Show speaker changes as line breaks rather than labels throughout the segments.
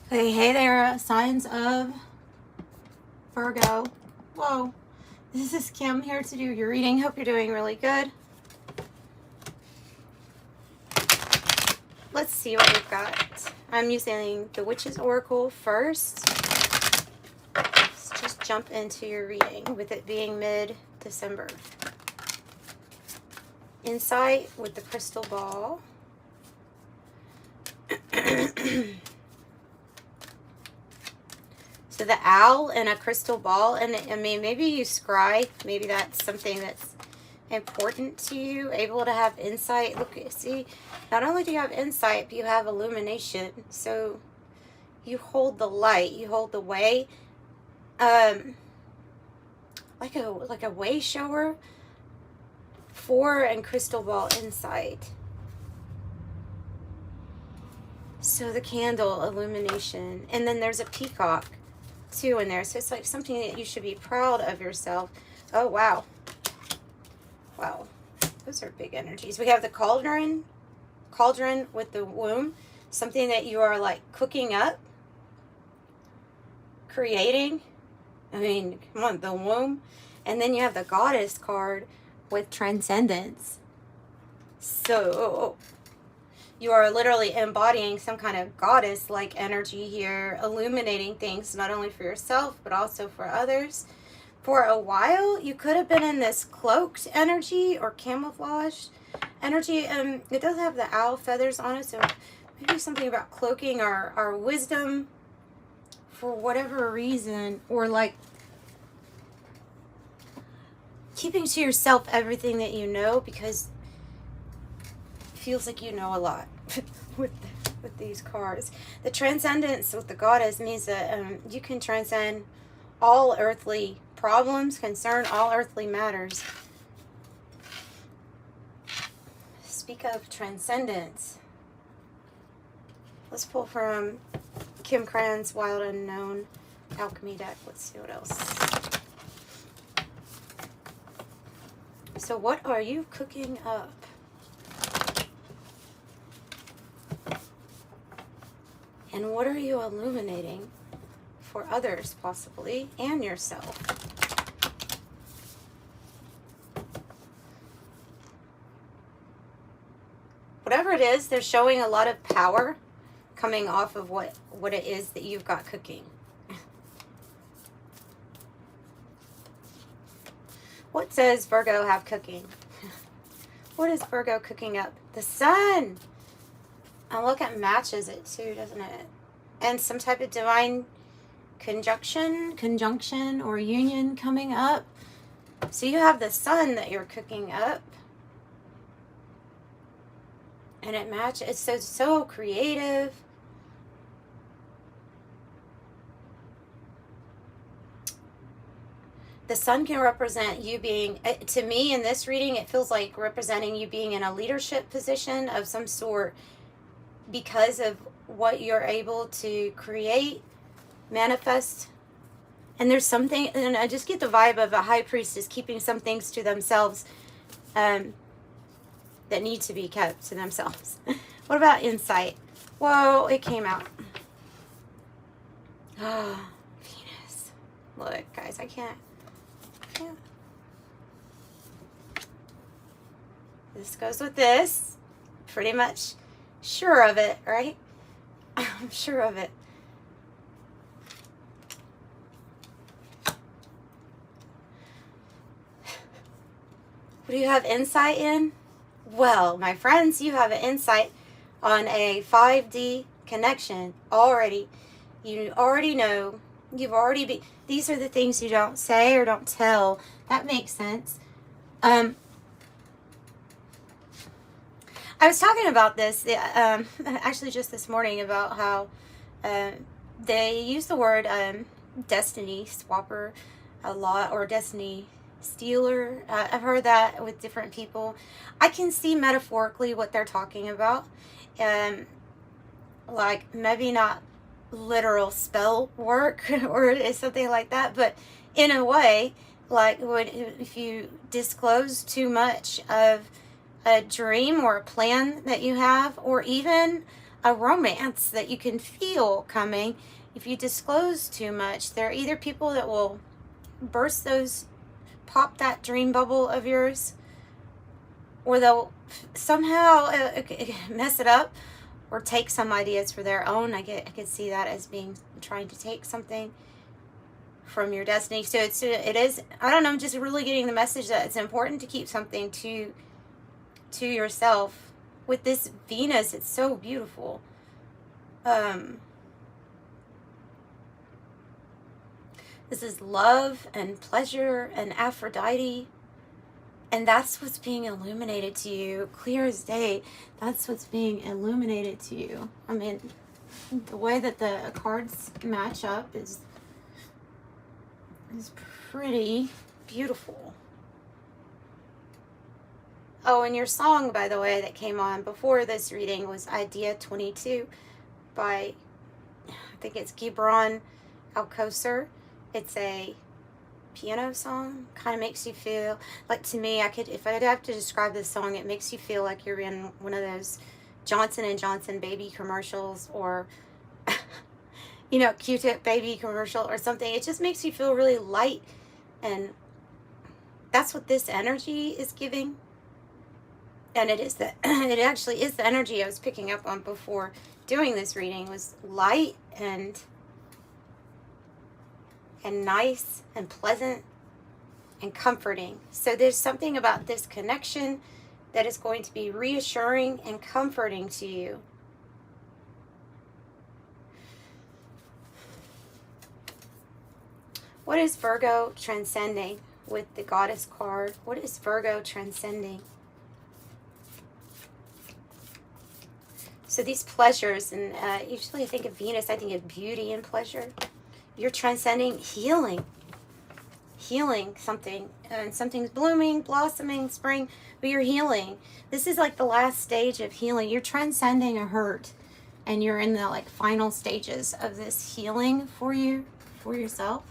Hey there, signs of Virgo. Whoa, this is Kim here to do your reading. Hope you're doing really good. Let's see what we've got. I'm using the Witch's Oracle first. Let's just jump into your reading with it being mid-December. Insight with the crystal ball. So the owl and a crystal ball, and I mean, maybe you scry, maybe that's something that's important to you, able to have insight. Look, see, not only do you have insight, but you have illumination. So you hold the light, you hold the way, like a way shower, 4 and crystal ball insight. So the candle, illumination, and then there's a peacock too in there. So it's like something that you should be proud of yourself. Oh, wow. Wow. Those are big energies. We have the cauldron with the womb. Something that you are like cooking up, creating. I mean, come on, the womb. And then you have the goddess card with transcendence. So you are literally embodying some kind of goddess-like energy here, illuminating things not only for yourself, but also for others. For a while, you could have been in this cloaked energy or camouflage energy. It does have the owl feathers on it, so maybe something about cloaking our wisdom for whatever reason, or like keeping to yourself everything that you know, because feels like you know a lot with these cards. The transcendence with the goddess means that you can transcend all earthly problems, concern all earthly matters. Speak of transcendence. Let's pull from Kim Cran's Wild Unknown Alchemy deck. Let's see what else. So what are you cooking up? And what are you illuminating for others, possibly, and yourself? Whatever it is, they're showing a lot of power coming off of what it is that you've got cooking. What does Virgo have cooking? What is Virgo cooking up? The sun! And look, it matches it too, doesn't it? And some type of divine conjunction or union coming up. So you have the sun that you're cooking up. And it matches. It's so creative. The sun can represent you being, to me in this reading, it feels like representing you being in a leadership position of some sort, because of what you're able to create, manifest. And there's something, and I just get the vibe of a high priestess keeping some things to themselves that need to be kept to themselves. What about insight? Whoa, it came out. Ah, Venus. Look, guys, I can't. This goes with this. Pretty much sure of it, right? I'm sure of it. What do you have insight in? Well, my friends, you have an insight on a 5D connection already. You already know. You've already these are the things you don't say or don't tell. That makes sense. I was talking about this actually just this morning, about how they use the word destiny swapper a lot, or destiny stealer. I've heard that with different people. I can see metaphorically what they're talking about. Like maybe not literal spell work or something like that, but in a way, like if you disclose too much of a dream or a plan that you have, or even a romance that you can feel coming. If you disclose too much, there are either people that will pop that dream bubble of yours, or they'll somehow mess it up or take some ideas for their own. I could see that as being trying to take something from your destiny. So it is, I don't know, I'm just really getting the message that it's important to keep something to yourself. With this Venus, it's so beautiful. This is love and pleasure and Aphrodite. And that's what's being illuminated to you, clear as day. That's what's being illuminated to you. I mean, the way that the cards match up is pretty beautiful. Oh, and your song, by the way, that came on before this reading was Idea 22 by, I think it's Gibran Alcocer. It's a piano song. Kind of makes you feel like, to me, if I'd have to describe this song, it makes you feel like you're in one of those Johnson & Johnson baby commercials, or you know, Q-tip baby commercial or something. It just makes you feel really light, and that's what this energy is giving. And it actually is the energy I was picking up on before doing this reading, was light and nice and pleasant and comforting. So there's something about this connection that is going to be reassuring and comforting to you. What is Virgo transcending with the Goddess card? What is Virgo transcending? So these pleasures, and usually I think of Venus, I think of beauty and pleasure. You're transcending healing something, and something's blooming, blossoming, spring, but you're healing. This is like the last stage of healing. You're transcending a hurt, and you're in the like final stages of this healing for yourself.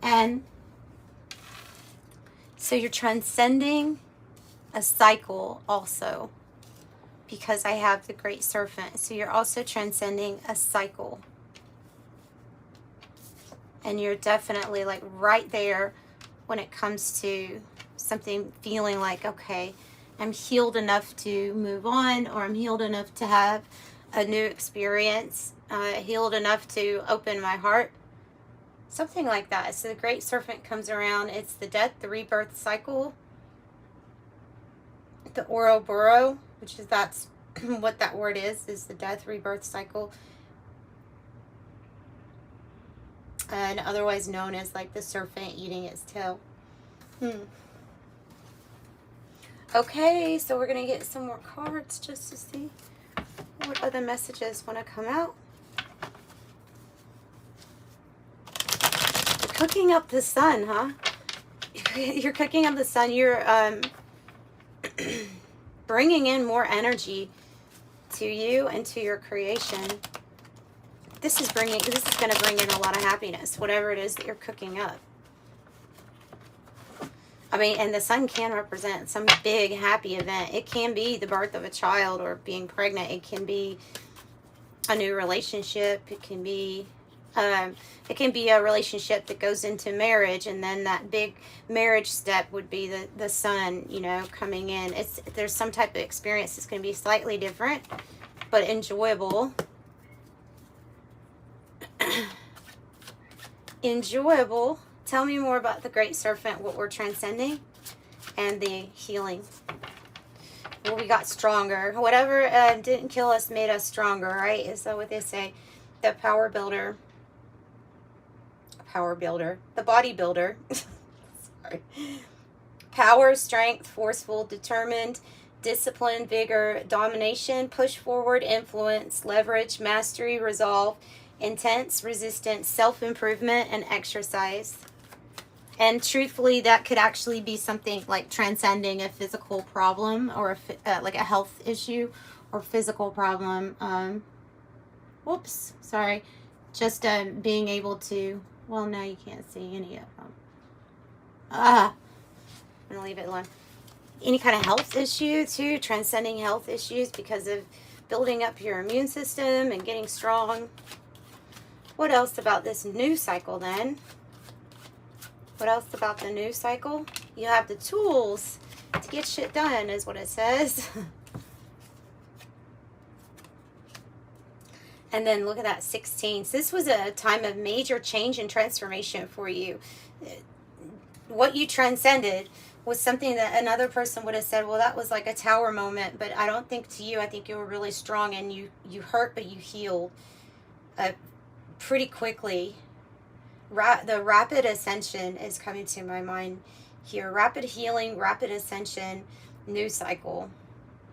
And so you're transcending a cycle also, because I have the Great Serpent. So you're also transcending a cycle. And you're definitely like right there when it comes to something feeling like, okay, I'm healed enough to move on, or I'm healed enough to have a new experience, healed enough to open my heart. Something like that. So the Great Serpent comes around. It's the death, the rebirth cycle. The Ouroboros, which is, that's what that word is the death, rebirth cycle. And otherwise known as like the serpent eating its tail. Okay, so we're going to get some more cards just to see what other messages want to come out. You're cooking up the sun, huh? You're cooking up the sun. You're bringing in more energy to you and to your creation. This is going to bring in a lot of happiness, whatever it is that you're cooking up. I mean, and the sun can represent some big happy event. It can be the birth of a child or being pregnant. It can be a new relationship. It can be a relationship that goes into marriage, and then that big marriage step would be the sun, you know, coming in. There's some type of experience that's going to be slightly different, but enjoyable. Enjoyable. Tell me more about the Great Serpent, what we're transcending, and the healing. Well, we got stronger. Whatever didn't kill us made us stronger, right? Is that what they say? The power builder. The bodybuilder. Sorry. Power, strength, forceful, determined, discipline, vigor, domination, push forward, influence, leverage, mastery, resolve, intense, resistance, self-improvement, and exercise. And truthfully, that could actually be something like transcending a physical problem, or like a health issue or physical problem. Just being able to, well, now you can't see any of them. I'm going to leave it alone. Any kind of health issue too, transcending health issues because of building up your immune system and getting strong. What else about this new cycle then? What else about the new cycle? You have the tools to get shit done, is what it says. And then look at that 16. So this was a time of major change and transformation for you. What you transcended was something that another person would have said, well, that was like a tower moment. But I don't think to you, I think you were really strong, and you hurt, but you healed pretty quickly. The rapid ascension is coming to my mind here. Rapid healing, rapid ascension, new cycle.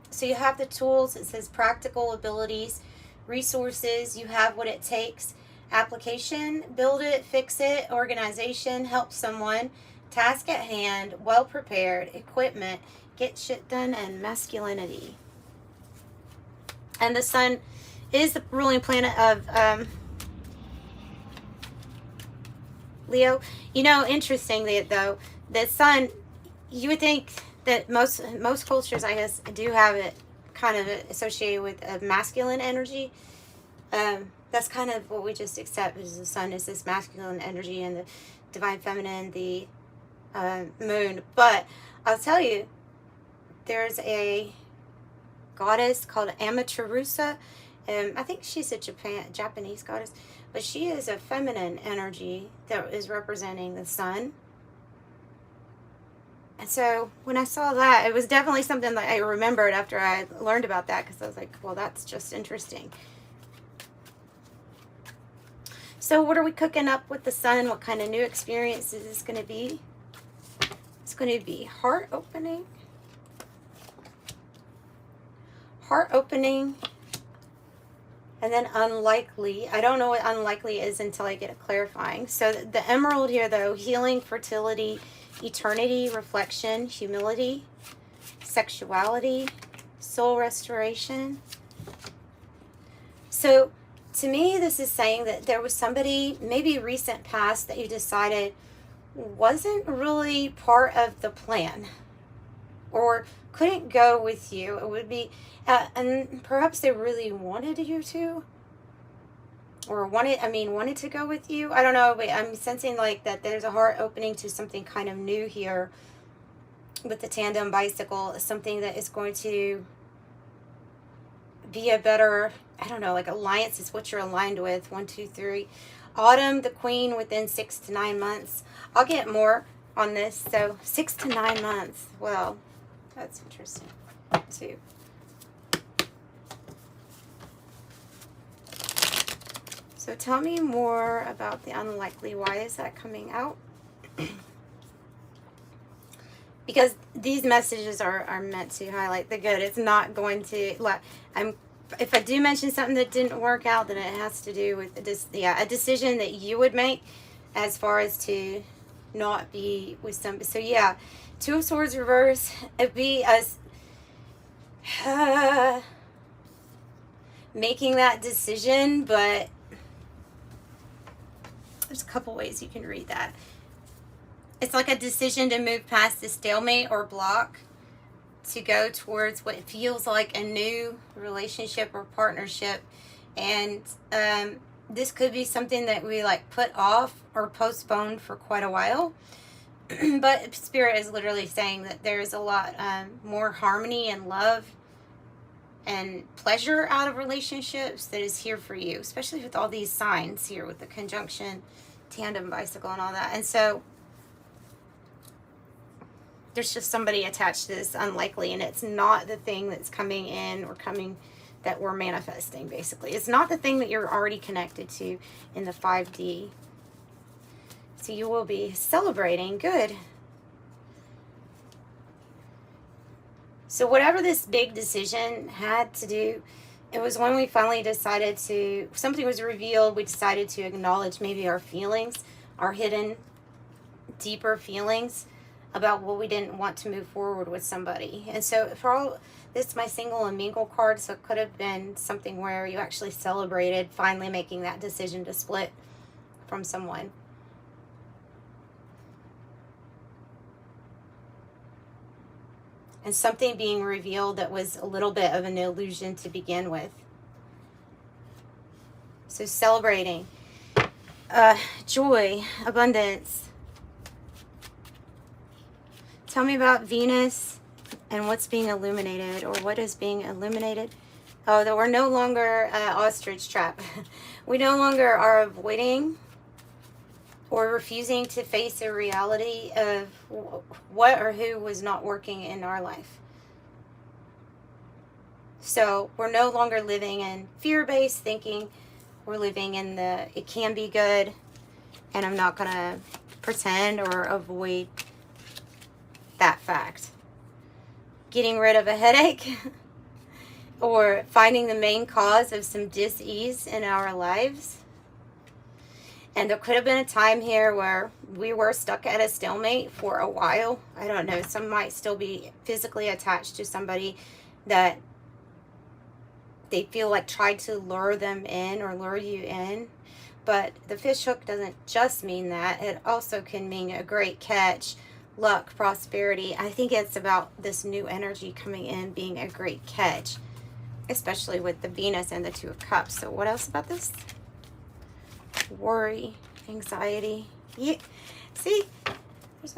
So you have the tools. It says practical abilities, resources. You have what it takes. Application, build it, fix it. Organization, help someone. Task at hand, well prepared. Equipment, get shit done. And masculinity. And the sun is the ruling planet of Leo. You know, interestingly though, the sun, you would think that most cultures, I guess, do have it kind of associated with a masculine energy. That's kind of what we just accept, is the sun is this masculine energy, and the divine feminine, the moon. But I'll tell you, there's a goddess called Amaterasu. I think she's a Japanese goddess, but she is a feminine energy that is representing the sun. And so when I saw that, it was definitely something that I remembered after I learned about that, because I was like, well, that's just interesting. So what are we cooking up with the sun? What kind of new experience is this going to be? It's going to be heart opening. Heart opening. And then unlikely. I don't know what unlikely is until I get it clarifying. So the emerald here, though, healing, fertility, eternity, reflection, humility, sexuality, soul restoration. So to me, this is saying that there was somebody, maybe recent past, that you decided wasn't really part of the plan or couldn't go with you. It would be, and perhaps they really wanted you to, or wanted to go with you. I don't know, but I'm sensing like that there's a heart opening to something kind of new here with the tandem bicycle, something that is going to be a better, I don't know, like alliance is what you're aligned with. 1, 2, 3. Autumn, the queen, within 6 to 9 months. I'll get more on this. So 6 to 9 months. Well, that's interesting too. So tell me more about the unlikely. Why is that coming out? Because these messages are meant to highlight the good. It's not going to, if I do mention something that didn't work out, then it has to do with a decision that you would make as far as to not be with somebody. So yeah, 2 of Swords reverse. It'd be us making that decision, but there's a couple ways you can read that. It's like a decision to move past the stalemate or block to go towards what feels like a new relationship or partnership. And this could be something that we like put off or postponed for quite a while. But Spirit is literally saying that there's a lot more harmony and love and pleasure out of relationships that is here for you, especially with all these signs here with the conjunction, tandem bicycle, and all that. And so there's just somebody attached to this unlikely, and it's not the thing that's coming in or coming that we're manifesting, basically. It's not the thing that you're already connected to in the 5D. So you will be celebrating. Good. So whatever this big decision had to do, it was when we finally decided to, something was revealed, we decided to acknowledge maybe our feelings, our hidden, deeper feelings about what we didn't want to move forward with somebody. And so for all, this is my single and mingle card, so it could have been something where you actually celebrated finally making that decision to split from someone. and something being revealed that was a little bit of an illusion to begin with. So celebrating joy, abundance. Tell me about Venus and what's being illuminated, or what is being illuminated. Oh, that we're no longer ostrich trap. We no longer are avoiding or refusing to face a reality of what or who was not working in our life. So we're no longer living in fear-based thinking. We're living in the, it can be good, and I'm not going to pretend or avoid that fact. Getting rid of a headache or finding the main cause of some dis-ease in our lives. And there could have been a time here where we were stuck at a stalemate for a while. I don't know. Some might still be physically attached to somebody that they feel like tried to lure them in or lure you in. But the fish hook doesn't just mean that. It also can mean a great catch, luck, prosperity. I think it's about this new energy coming in being a great catch, especially with the Venus and the Two of Cups. So what else about this? Worry, anxiety. Yeah. See, there's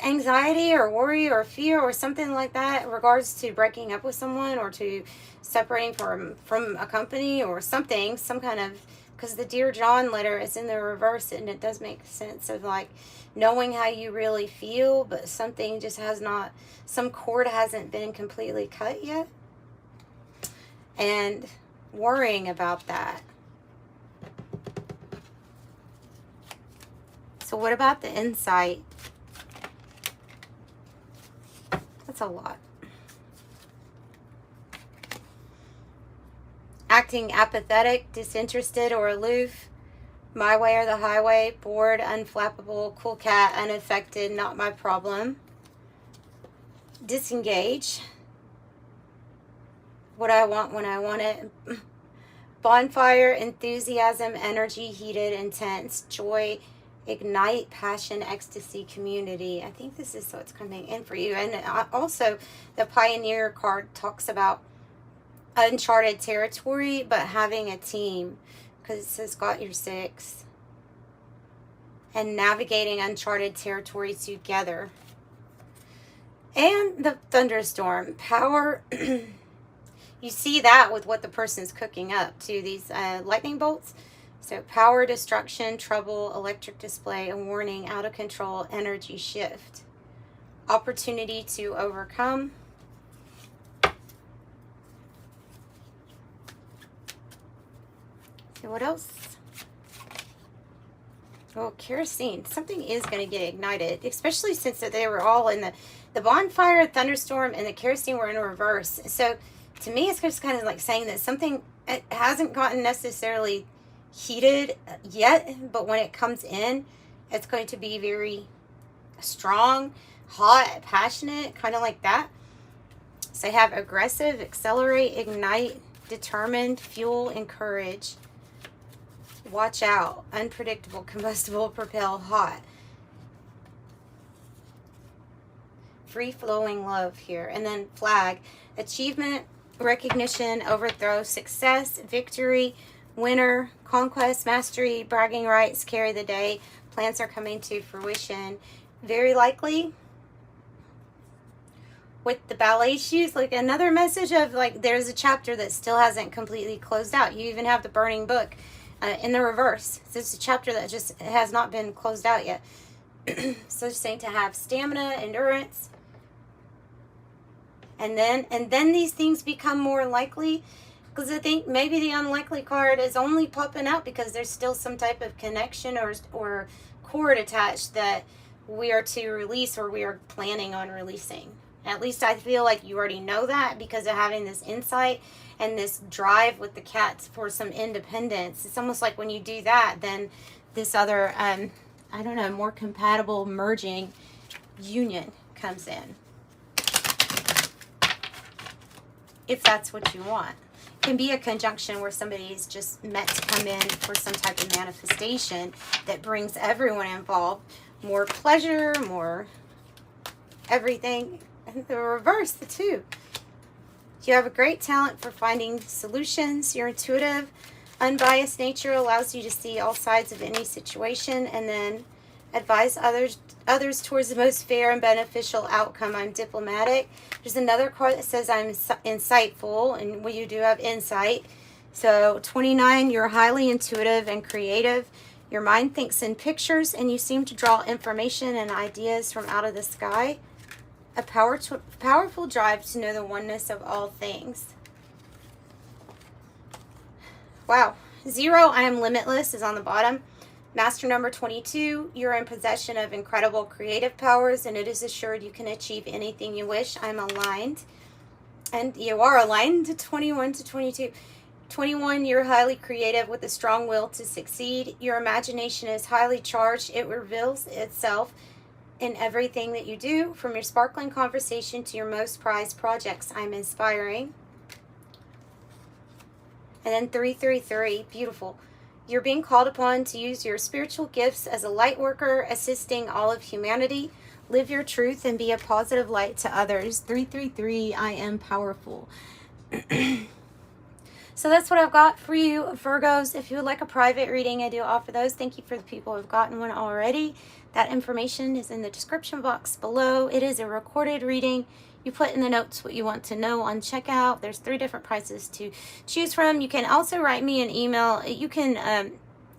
anxiety or worry or fear or something like that in regards to breaking up with someone or to separating from a company or something, some kind of, because the Dear John letter is in the reverse, and it does make sense of like knowing how you really feel, but something just has not, some cord hasn't been completely cut yet, and worrying about that. So what about the insight? That's a lot. Acting apathetic, disinterested, or aloof. My way or the highway. Bored, unflappable, cool cat, unaffected, not my problem. Disengage. What I want when I want it. Bonfire, enthusiasm, energy, heated, intense, joy, ignite, passion, ecstasy, community. I think this is what's coming in for you. And also the Pioneer card talks about uncharted territory, but having a team, because it says got your 6, and navigating uncharted territory together. And the thunderstorm power. You see that with what the person's cooking up to these lightning bolts. So power, destruction, trouble, electric display, a warning, out of control, energy shift. Opportunity to overcome. So what else? Oh, kerosene. Something is going to get ignited, especially since they were all in the bonfire, thunderstorm, and the kerosene were in reverse. So to me, it's just kind of like saying that something, it hasn't gotten necessarily heated yet, but when it comes in, it's going to be very strong, hot, passionate, kind of like that. So I have aggressive, accelerate, ignite, determined, fuel, encourage, watch out, unpredictable, combustible, propel, hot. Free-flowing love here. And then flag, achievement, recognition, overthrow, success, victory, winner, conquest, mastery, bragging rights, carry the day. Plans are coming to fruition. Very likely with the ballet shoes, like another message of like there's a chapter that still hasn't completely closed out. You even have the burning book in the reverse. So it's a chapter that just has not been closed out yet. So it's saying to have stamina, endurance. And then these things become more likely, because I think maybe the unlikely card is only popping out because there's still some type of connection or cord attached that we are to release or we are planning on releasing. At least I feel like you already know that because of having this insight and this drive with the cats for some independence. It's almost like when you do that, then this other, I don't know, more compatible merging union comes in. If that's what you want. It can be a conjunction where somebody's just meant to come in for some type of manifestation that brings everyone involved more pleasure, more everything. And the reverse, the 2. You have a great talent for finding solutions. You're intuitive. Unbiased nature allows you to see all sides of any situation and then advise others towards the most fair and beneficial outcome. I'm diplomatic. There's another card that says I'm insightful, and you do have insight. So 29, you're highly intuitive and creative. Your mind thinks in pictures, and you seem to draw information and ideas from out of the sky. A powerful drive to know the oneness of all things. Wow. 0, I am limitless, is on the bottom. Master number 22, you're in possession of incredible creative powers, and it is assured you can achieve anything you wish. I'm aligned. And you are aligned to 21 to 22. 21, you're highly creative with a strong will to succeed. Your imagination is highly charged. It reveals itself in everything that you do, from your sparkling conversation to your most prized projects. I'm inspiring. And then 333, beautiful. You're being called upon to use your spiritual gifts as a light worker, assisting all of humanity. Live your truth and be a positive light to others. 333, I am powerful. So that's what I've got for you, Virgos. If you would like a private reading, I do offer those. Thank you for the people who have gotten one already. That information is in the description box below. It is a recorded reading. You put in the notes what you want to know on checkout. There's 3 different prices to choose from. You can also write me an email. You can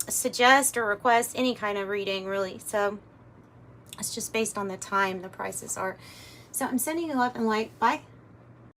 suggest or request any kind of reading, really. So it's just based on the time the prices are. So I'm sending you love and light. Bye.